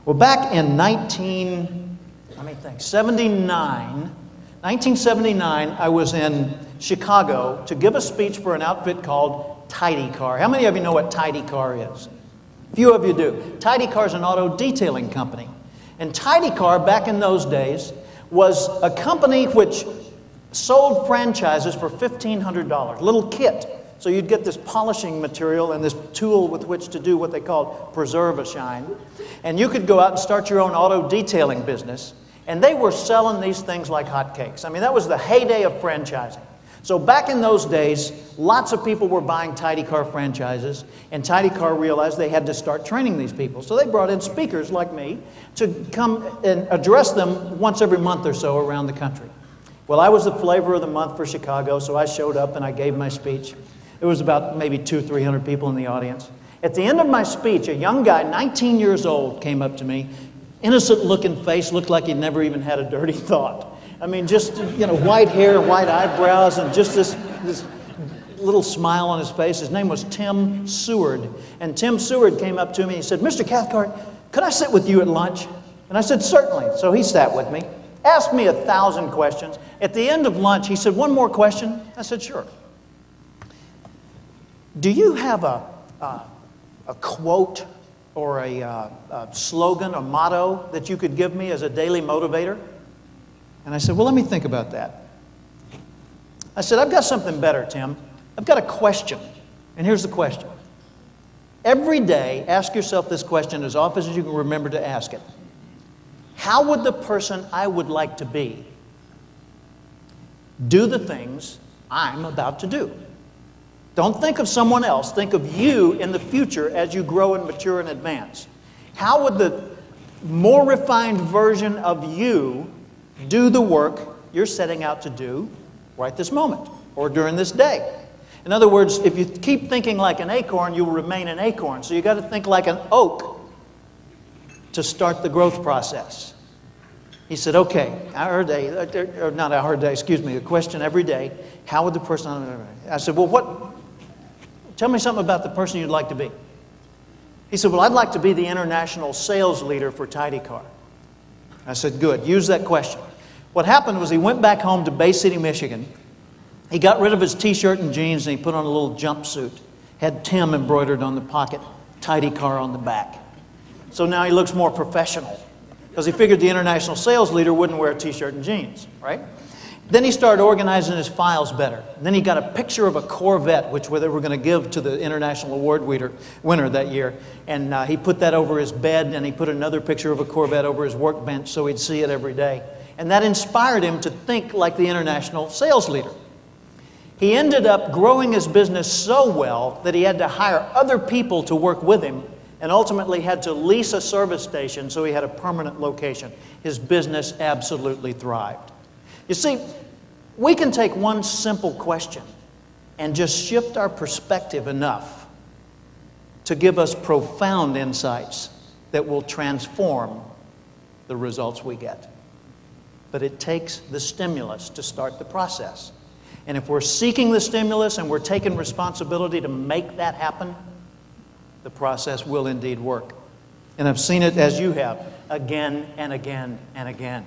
Well, back in 1979, I was in Chicago to give a speech for an outfit called Cathcart. How many of you know what Cathcart is? A few of you do. Cathcart is an auto detailing company. And Cathcart, back in those days, was a company which sold franchises for $1,500, a little kit. So you'd get this polishing material and this tool with which to do what they called preserve a shine. And you could go out and start your own auto detailing business. And they were selling these things like hotcakes. I mean, that was the heyday of franchising. So back in those days, lots of people were buying Cathcart franchises, and Cathcart realized they had to start training these people. So they brought in speakers like me to come and address them once every month or so around the country. Well, I was the flavor of the month for Chicago, so I showed up and I gave my speech. It was about maybe 200 or 300 people in the audience. At the end of my speech, a young guy, 19 years old, came up to me, innocent-looking face, looked like he'd never even had a dirty thought. I mean, just, you know, white hair, white eyebrows, and just this little smile on his face. His name was Tim Seward. And Tim Seward came up to me and he said, "Mr. Cathcart, could I sit with you at lunch?" And I said, "Certainly." So he sat with me, asked me 1,000 questions. At the end of lunch, he said, "One more question?" I said, "Sure. Do you have a quote or a slogan, a motto that you could give me as a daily motivator?" And I said, "Well, let me think about that." I said, "I've got something better, Tim. I've got a question. And here's the question. Every day, ask yourself this question as often as you can remember to ask it. How would the person I would like to be do the things I'm about to do?" Don't think of someone else. Think of you in the future as you grow and mature and advance. How would the more refined version of you do the work you're setting out to do right this moment or during this day? In other words, if you keep thinking like an acorn, you will remain an acorn. So you've got to think like an oak to start the growth process. He said, "Okay, a question every day. How would the person..." I said, "Well, tell me something about the person you'd like to be." He said, "Well, I'd like to be the international sales leader for Cathcart." I said, "Good, use that question." What happened was he went back home to Bay City, Michigan. He got rid of his t-shirt and jeans and he put on a little jumpsuit. Had Tim embroidered on the pocket, Cathcart on the back. So now he looks more professional because he figured the international sales leader wouldn't wear a t-shirt and jeans, right? Then he started organizing his files better. Then he got a picture of a Corvette, which they were going to give to the International Award winner that year. And he put that over his bed, and he put another picture of a Corvette over his workbench so he'd see it every day. And that inspired him to think like the international sales leader. He ended up growing his business so well that he had to hire other people to work with him and ultimately had to lease a service station so he had a permanent location. His business absolutely thrived. You see, we can take one simple question and just shift our perspective enough to give us profound insights that will transform the results we get. But it takes the stimulus to start the process. And if we're seeking the stimulus and we're taking responsibility to make that happen, the process will indeed work. And I've seen it as you have, again and again and again.